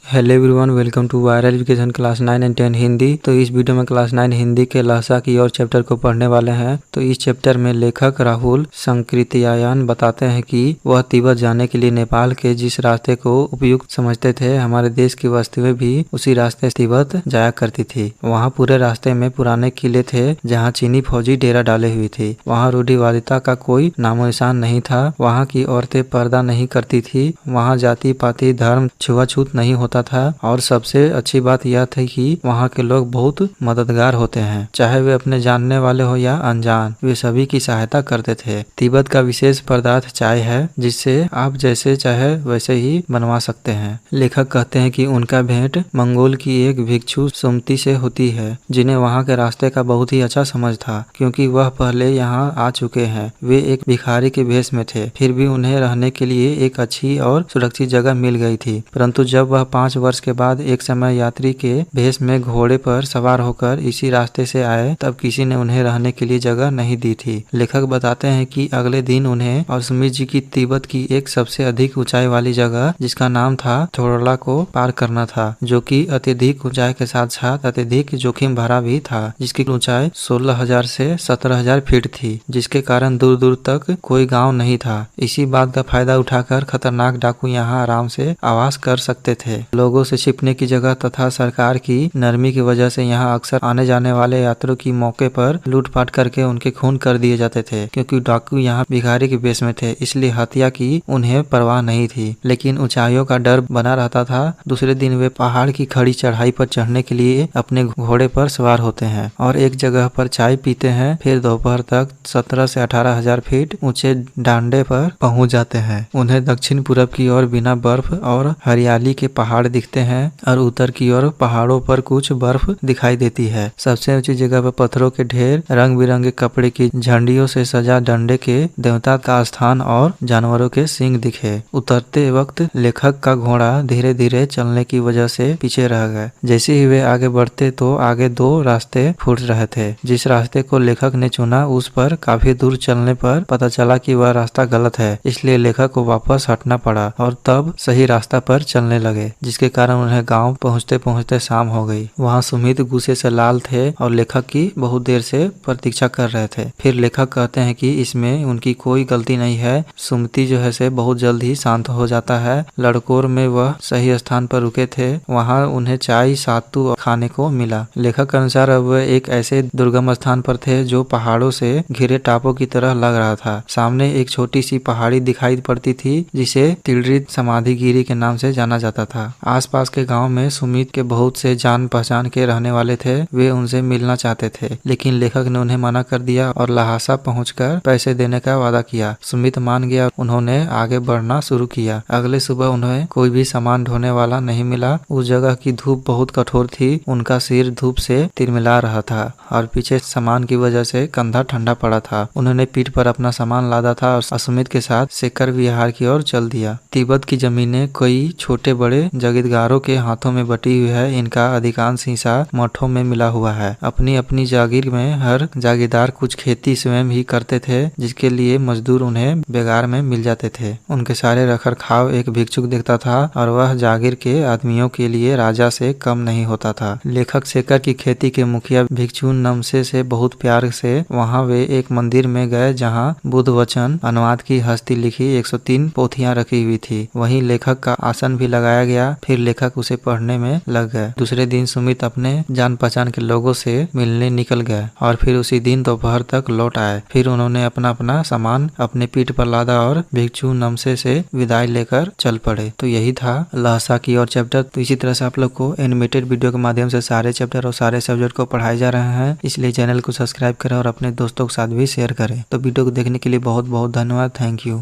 Hello everyone, welcome to viral education class 9 and 10 Hindi. तो इस video में क्लास 9 हिंदी के लहसा की और चैप्टर को पढ़ने वाले हैं। तो इस चैप्टर में लेखक राहुल संकृत्यायन बताते हैं कि वह तिब्बत जाने के लिए नेपाल के जिस रास्ते को उपयुक्त समझते थे, हमारे देश की वस्तुएं भी उसी रास्ते तिब्बत जाया करती थी। वहाँ पूरे रास्ते में पुराने किले थे जहाँ चीनी फौजी डेरा डाले हुई थी। वहाँ रूढ़िवादिता का कोई नामो निशान नहीं था। वहाँ की औरतें पर्दा नहीं करती थी। वहाँ जाति पाति धर्म छुआछूत नहीं होता था। और सबसे अच्छी बात यह थी कि वहाँ के लोग बहुत मददगार होते हैं, चाहे वे अपने जानने वाले हो या अनजान, वे सभी की सहायता करते थे। तिब्बत का विशेष पदार्थ चाय है, जिससे आप जैसे चाहे वैसे ही बनवा सकते हैं। लेखक कहते हैं कि उनका भेंट मंगोल की एक भिक्षु सुमति से होती है, जिन्हें वहाँ के रास्ते का बहुत ही अच्छा समझ था, क्योंकि वह पहले यहाँ आ चुके हैं। वे एक भिखारी के भेष में थे, फिर भी उन्हें रहने के लिए एक अच्छी और सुरक्षित जगह मिल गई थी। परंतु जब वह 5 वर्ष के बाद एक समय यात्री के भेष में घोड़े पर सवार होकर इसी रास्ते से आए, तब किसी ने उन्हें रहने के लिए जगह नहीं दी थी। लेखक बताते हैं कि अगले दिन उन्हें और सुमित जी की तिब्बत की एक सबसे अधिक ऊंचाई वाली जगह, जिसका नाम था थोड़ला, को पार करना था, जो कि अत्यधिक ऊंचाई के साथ साथ अत्यधिक जोखिम भरा भी था, जिसकी ऊंचाई 16,000 से 17,000 फीट थी, जिसके कारण दूर दूर तक कोई गाँव नहीं था। इसी बात का फायदा उठाकर खतरनाक डाकू यहाँ आराम से आवास कर सकते थे। लोगों से छिपने की जगह तथा सरकार की नरमी की वजह से यहाँ अक्सर आने जाने वाले यात्रियों की मौके पर लूटपाट करके उनके खून कर दिए जाते थे, क्योंकि डाकू यहाँ भिखारी के भेष में थे, इसलिए हत्या की उन्हें परवाह नहीं थी। लेकिन ऊंचाइयों का डर बना रहता था। दूसरे दिन वे पहाड़ की खड़ी चढ़ाई पर चढ़ने के लिए अपने घोड़े पर सवार होते हैं और एक जगह पर चाय पीते हैं। फिर दोपहर तक 17 से 18,000 फीट ऊंचे डांडे पर पहुंच जाते हैं। उन्हें दक्षिण पूरब की ओर बिना बर्फ और हरियाली के पहाड़ दिखते हैं और उत्तर की ओर पहाड़ों पर कुछ बर्फ दिखाई देती है। सबसे ऊंची जगह पर पत्थरों के ढेर, रंग बिरंगे कपड़े की झंडियों से सजा डंडे के देवता का स्थान और जानवरों के सींग दिखे। उतरते वक्त लेखक का घोड़ा धीरे धीरे चलने की वजह से पीछे रह गए। जैसे ही वे आगे बढ़ते तो आगे 2 रास्ते फूट रहे थे। जिस रास्ते को लेखक ने चुना, उस पर काफी दूर चलने पर पता चला कि वह रास्ता गलत है, इसलिए लेखक को वापस हटना पड़ा और तब सही रास्ता पर चलने लगे, जिसके कारण उन्हें गांव पहुंचते पहुंचते शाम हो गई। वहां सुमित गुस्से से लाल थे और लेखक की बहुत देर से प्रतीक्षा कर रहे थे। फिर लेखक कहते हैं कि इसमें उनकी कोई गलती नहीं है। सुमति जो है से बहुत जल्द ही शांत हो जाता है। लड़कोर में वह सही स्थान पर रुके थे, वहां उन्हें चाय सातू खाने को मिला। लेखक के अनुसार अब वह एक ऐसे दुर्गम स्थान पर थे जो पहाड़ों से घिरे टापू की तरह लग रहा था। सामने एक छोटी सी पहाड़ी दिखाई पड़ती थी, जिसे तिलरित समाधिगिरी के नाम से जाना जाता था। आसपास के गांव में सुमित के बहुत से जान पहचान के रहने वाले थे। वे उनसे मिलना चाहते थे, लेकिन लेखक ने उन्हें मना कर दिया और लहासा पहुंचकर पैसे देने का वादा किया। सुमित मान गया। उन्होंने आगे बढ़ना शुरू किया। अगले सुबह उन्हें कोई भी सामान ढोने वाला नहीं मिला। उस जगह की धूप बहुत कठोर थी। उनका सिर धूप से तिलमिला रहा था और पीछे सामान की वजह से कंधा ठंडा पड़ा था। उन्होंने पीठ पर अपना सामान लादा था और सुमित के साथ शेखर विहार की ओर चल दिया। तिब्बत की जमीनें कई छोटे बड़े जागीरदारों के हाथों में बटी हुई है। इनका अधिकांश हिस्सा मठों में मिला हुआ है। अपनी अपनी जागीर में हर जागीरदार कुछ खेती स्वयं ही करते थे, जिसके लिए मजदूर उन्हें बेगार में मिल जाते थे। उनके सारे रखरखाव एक भिक्षुक देखता था और वह जागीर के आदमियों के लिए राजा से कम नहीं होता था। लेखक शेखर की खेती के मुखिया भिक्षु नमसे से बहुत प्यार से वहाँ वे एक मंदिर में गए, जहाँ बुद्ध वचन अनुवाद की हस्ती लिखी 103 पोथियां रखी हुई थी। वहीं लेखक का आसन भी लगाया गया। फिर लेखक उसे पढ़ने में लग गए। दूसरे दिन सुमित अपने जान पहचान के लोगों से मिलने निकल गए और फिर उसी दिन दोपहर तक लौट आए। फिर उन्होंने अपना अपना सामान अपने पीठ पर लादा और भिक्षु नमसे से विदाई लेकर चल पड़े। तो यही था लहसा की और चैप्टर। तो इसी तरह से आप लोग को एनिमेटेड वीडियो के माध्यम से सारे चैप्टर और सारे सब्जेक्ट को पढ़ाए जा रहे हैं, इसलिए चैनल को सब्सक्राइब करें और अपने दोस्तों के साथ भी शेयर करें। तो वीडियो को देखने के लिए बहुत बहुत धन्यवाद। Thank you.